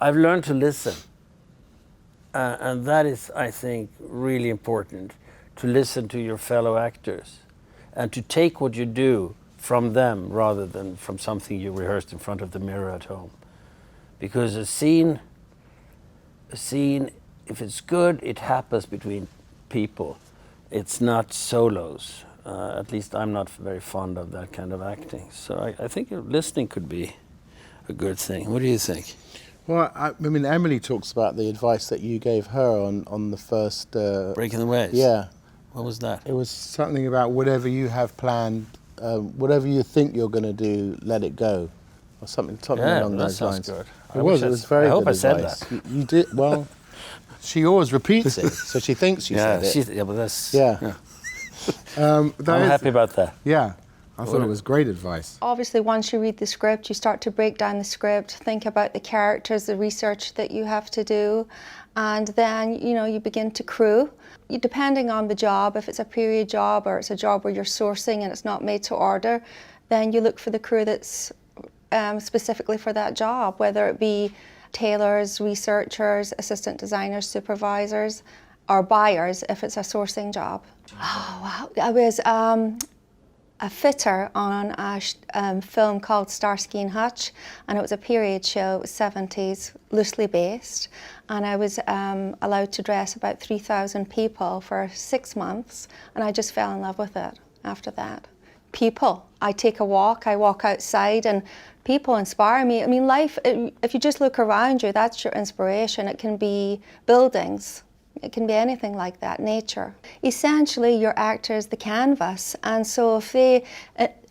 I've learned to listen. And that is, I think, really important, to listen to your fellow actors and to take what you do from them rather than from something you rehearsed in front of the mirror at home. Because a scene, if it's good, it happens between people. It's not solos. At least I'm not very fond of that kind of acting. So I think listening could be a good thing. What do you think? Well, I mean, Emily talks about the advice that you gave her on the first... Breaking the Waves? Yeah. What was that? It was something about whatever you have planned, whatever you think you're going to do, let it go. Or something along those lines. Good. It was very good advice. I hope I said that. You did, well, she always repeats it, so she thinks she said it. Yeah, but that's... Yeah. I'm happy about that. Yeah. I thought it was great advice. Obviously, once you read the script, you start to break down the script, think about the characters, the research that you have to do, and then, you know, you begin to crew. Depending on the job, if it's a period job or it's a job where you're sourcing and it's not made to order, then you look for the crew that's specifically for that job, whether it be tailors, researchers, assistant designers, supervisors, or buyers if it's a sourcing job. Oh, wow. I was a fitter on a film called Starsky and Hutch, and it was a period show. It was 70s, loosely based, and I was allowed to dress about 3,000 people for 6 months, and I just fell in love with it after that. People. I take a walk, I walk outside, and people inspire me. I mean, life, if you just look around you, that's your inspiration. It can be buildings. It can be anything like that, nature. Essentially, your actor is the canvas, and so if they,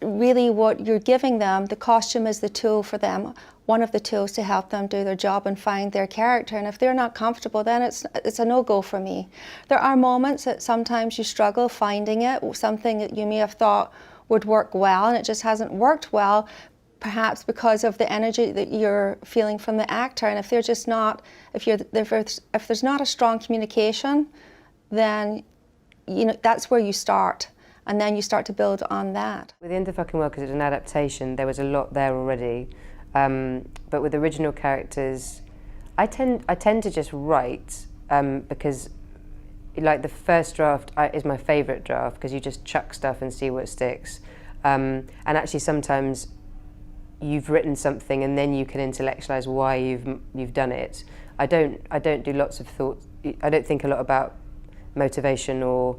really what you're giving them, the costume is the tool for them, one of the tools to help them do their job and find their character, and if they're not comfortable, then it's a no-go for me. There are moments that sometimes you struggle finding it, something that you may have thought would work well, and it just hasn't worked well, perhaps because of the energy that you're feeling from the actor. And if they're just not, if there's not a strong communication, then you know that's where you start, and then you start to build on that. With In the Fucking World, because it's an adaptation, there was a lot there already. But with original characters, I tend to just write because, like, the first draft is my favourite draft because you just chuck stuff and see what sticks. And actually, sometimes you've written something and then you can intellectualize why you've done it. I don't do lots of thought. I don't think a lot about motivation or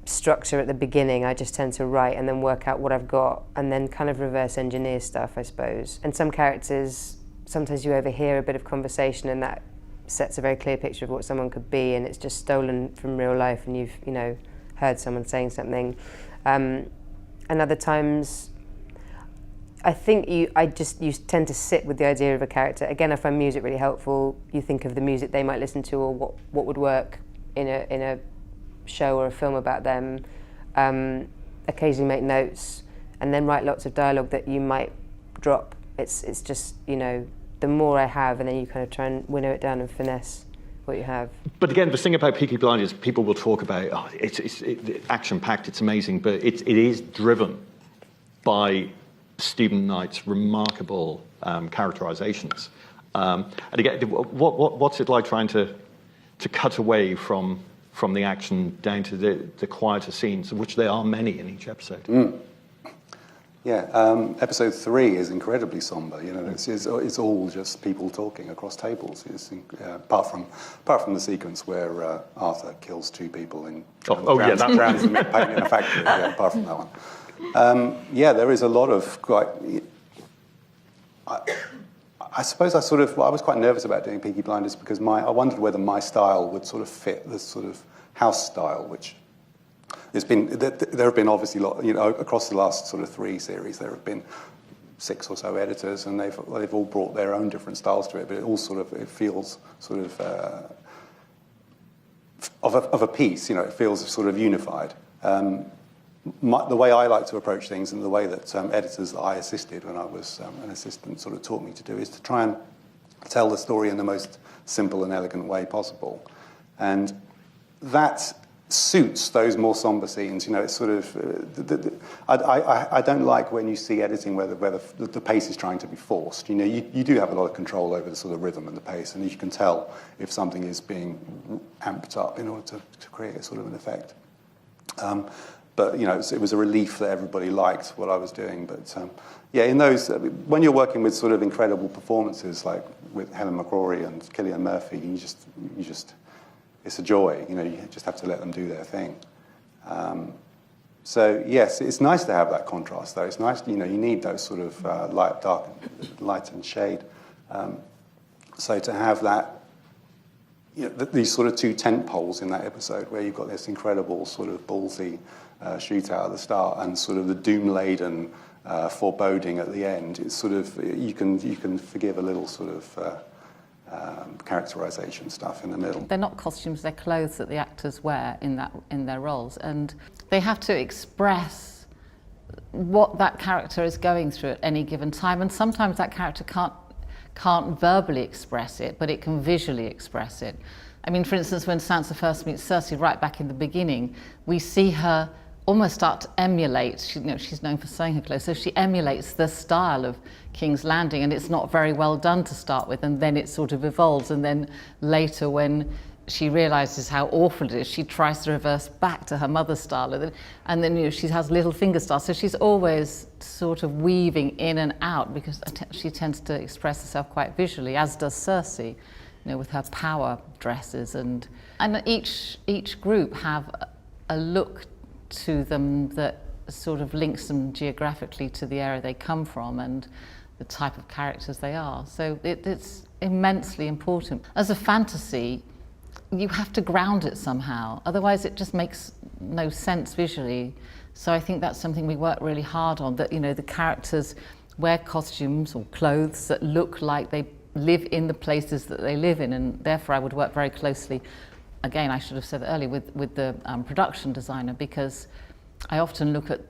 structure at the beginning. I just tend to write and then work out what I've got and then kind of reverse engineer stuff, I suppose. And some characters, sometimes you overhear a bit of conversation and that sets a very clear picture of what someone could be, and it's just stolen from real life and you've, you know, heard someone saying something. And other times, I think you tend to sit with the idea of a character. Again, I find music really helpful. You think of the music they might listen to or what would work in a show or a film about them. Occasionally make notes and then write lots of dialogue that you might drop. It's just, you know, the more I have, and then you kind of try and winnow it down and finesse what you have. But again, the thing about Peaky Blinders, people will talk about, oh, it's action-packed, it's amazing, but it is driven by Stephen Knight's remarkable characterizations. And again, what's it like trying to cut away from the action down to the quieter scenes, of which there are many in each episode? Yeah, episode 3 is incredibly somber. You know, it's all just people talking across tables. Apart from the sequence where Arthur kills 2 people and drowns them in a factory. Yeah, apart from that one. Yeah, there is a lot of quite. I suppose I was quite nervous about doing Peaky Blinders because I wondered whether my style would sort of fit this sort of house style, which there have been obviously across the last sort of 3 series there have been 6 or so editors, and they've all brought their own different styles to it, but it feels sort of a piece. You know, it feels sort of unified. The way I like to approach things and the way that editors that I assisted when I was an assistant sort of taught me to do is to try and tell the story in the most simple and elegant way possible. And that suits those more somber scenes. You know, it's sort of I don't like when you see editing where the pace is trying to be forced. You know, you do have a lot of control over the sort of rhythm and the pace, and you can tell if something is being amped up in order to create a sort of an effect. But you know, it was a relief that everybody liked what I was doing. But yeah, in those, when you're working with sort of incredible performances like with Helen McCrory and Cillian Murphy, you just it's a joy. You know, you just have to let them do their thing. So yes, it's nice to have that contrast, though. It's nice, you know, you need those sort of light and shade. So to have that, you know, these sort of two tent poles in that episode, where you've got this incredible sort of ballsy shootout at the start and sort of the doom-laden foreboding at the end. It's sort of you can forgive a little sort of characterization stuff in the middle. They're not costumes; they're clothes that the actors wear in their roles, and they have to express what that character is going through at any given time. And sometimes that character can't verbally express it, but it can visually express it. I mean, for instance, when Sansa first meets Cersei, right back in the beginning, we see her almost start to emulate, she's known for sewing her clothes, so she emulates the style of King's Landing, and it's not very well done to start with, and then it sort of evolves, and then later when she realises how awful it is, she tries to reverse back to her mother's style, and then she has little finger style, so she's always sort of weaving in and out, because she tends to express herself quite visually, as does Cersei, with her power dresses, and each group have a look to them that sort of links them geographically to the area they come from and the type of characters they are. So it's immensely important. As a fantasy, you have to ground it somehow, otherwise it just makes no sense visually. So I think that's something we work really hard on, that the characters wear costumes or clothes that look like they live in the places that they live in, and therefore I would work very closely, again, I should have said it earlier, with the production designer, because I often look at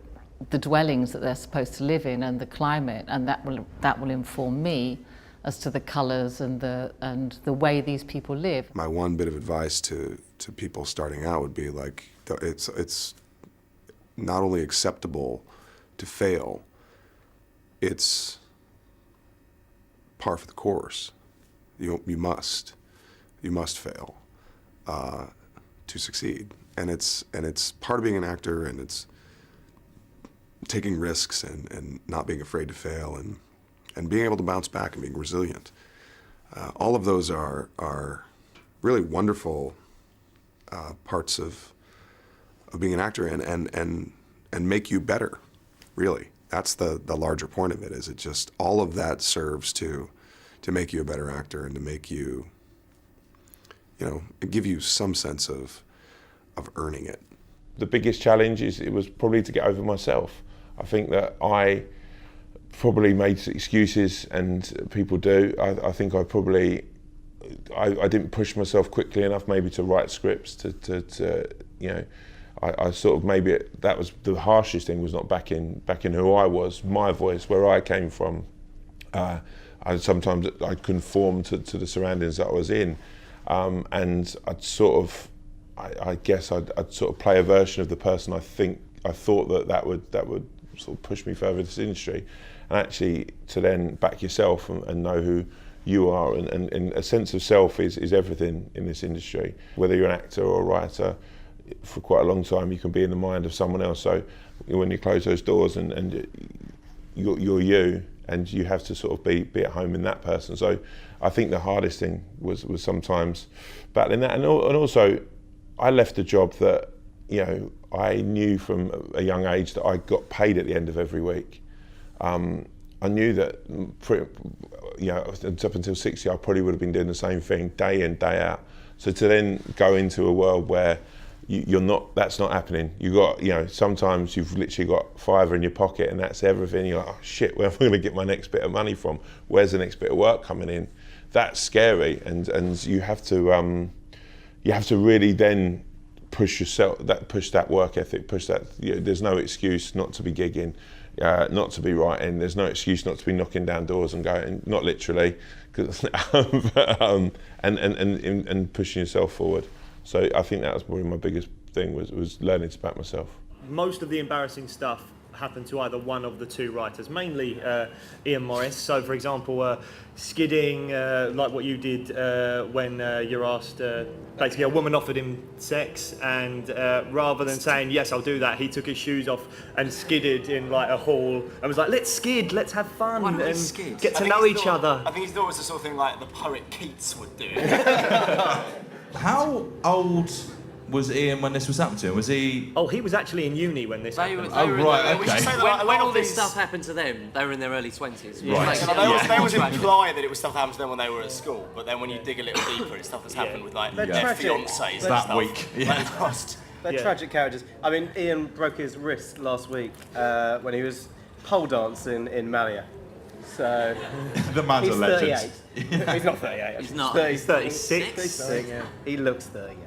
the dwellings that they're supposed to live in and the climate, and that will inform me as to the colours and the way these people live. My one bit of advice to people starting out would be like, it's not only acceptable to fail, it's par for the course. You must fail to succeed, and it's part of being an actor, and it's taking risks and not being afraid to fail and being able to bounce back and being resilient. All of those are really wonderful parts of being an actor and make you better. Really, that's the larger point of it. Is it just all of that serves to make you a better actor and to make you, give you some sense of earning it. The biggest challenge was probably to get over myself. I think that I probably made excuses, and people do. I think I didn't push myself quickly enough, maybe to write scripts. I sort of, maybe that was the harshest thing, was not back in who I was, my voice, where I came from. Sometimes I'd conform to the surroundings that I was in, and I'd sort of, I guess I'd sort of play a version of the person I thought that would sort of push me further in this industry, and actually to then back yourself and know who you are, and a sense of self is everything in this industry. Whether you're an actor or a writer, for quite a long time you can be in the mind of someone else. So when you close those doors and you're you, and you have to sort of be at home in that person. So I think the hardest thing was sometimes battling that, and also I left a job that I knew from a young age that I got paid at the end of every week. I knew that up until 60 I probably would have been doing the same thing day in, day out. So to then go into a world where that's not happening. You got, sometimes you've literally got £5 in your pocket and that's everything. You're like, oh shit, where am I going to get my next bit of money from? Where's the next bit of work coming in? That's scary, and you have to really then push yourself, push that work ethic, push that. There's no excuse not to be gigging, not to be writing. There's no excuse not to be knocking down doors and going, not literally, and pushing yourself forward. So I think that was probably my biggest thing was learning to back myself. Most of the embarrassing stuff happened to either one of the two writers, mainly Ian Morris. So, for example, skidding, like what you did when you're asked, basically a woman offered him sex, and rather than saying, yes, I'll do that, he took his shoes off and skidded in like a hall and was like, let's skid, let's have fun and get to know each other. I think he thought it was the sort of thing like the poet Keats would do. How old was Ian when this was happening to him? Was he... Oh, he was actually in uni when this happened. Right, okay. When all this stuff happened to them, they were in their early 20s. Yeah. Right. They always imply that it was stuff that happened to them when they were at school, but then when you dig a little deeper, it's stuff that's happened with like their fiancés and that stuff. week. They're tragic characters. I mean, Ian broke his wrist last week when he was pole dancing in Malia. So the man's a legend. He's 38. He's not 38. He's not. He's 36. 36. Yeah. He looks 38.